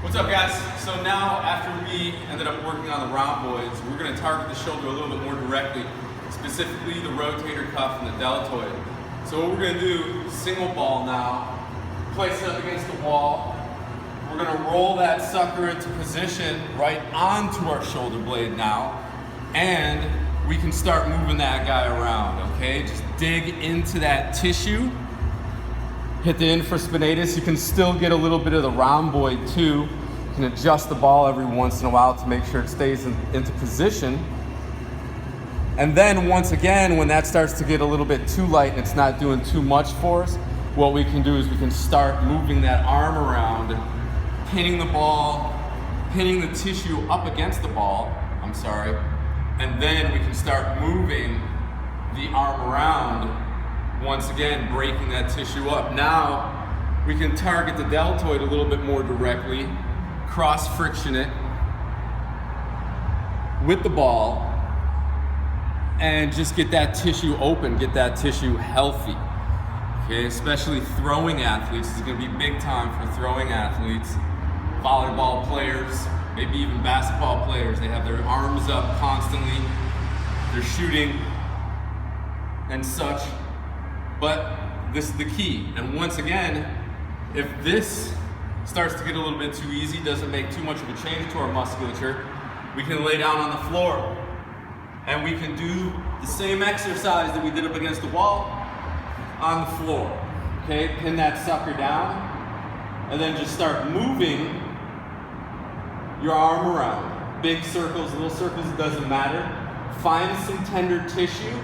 What's up, guys? So now, after we ended up working on the rhomboids, we're going to target the shoulder a little bit more directly, specifically the rotator cuff and the deltoid. So what we're going to do, single ball now, place it up against the wall. We're going to roll that sucker into position right onto our shoulder blade now, and we can start moving that guy around, okay? Just dig into that tissue. Hit the infraspinatus. You can still get a little bit of the rhomboid too. You can adjust the ball every once in a while to make sure it stays into position. And then once again, when that starts to get a little bit too light and it's not doing too much for us, what we can do is we can start moving that arm around, pinning the ball, pinning the tissue up against the ball, and then we can start moving the arm around, once again, breaking that tissue up. Now, we can target the deltoid a little bit more directly, cross-friction it with the ball, and just get that tissue open, get that tissue healthy. Okay, especially throwing athletes. This is gonna be big time for throwing athletes, volleyball players, maybe even basketball players. They have their arms up constantly, they're shooting and such. But this is the key. And once again, if this starts to get a little bit too easy, doesn't make too much of a change to our musculature, we can lay down on the floor and we can do the same exercise that we did up against the wall on the floor. Okay, pin that sucker down and then just start moving your arm around. Big circles, little circles, it doesn't matter. Find some tender tissue,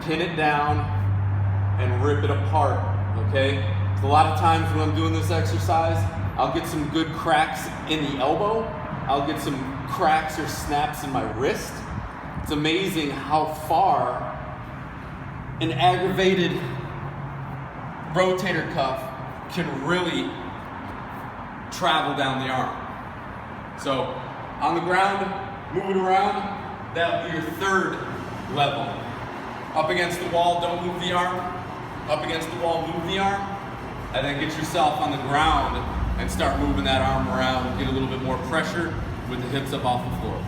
pin it down, and rip it apart, okay? So a lot of times when I'm doing this exercise, I'll get some good cracks in the elbow. I'll get some cracks or snaps in my wrist. It's amazing how far an aggravated rotator cuff can really travel down the arm. So on the ground, move it around, that'll be your third level. Up against the wall, don't move the arm. Up against the wall, move the arm, and then get yourself on the ground and start moving that arm around and get a little bit more pressure with the hips up off the floor.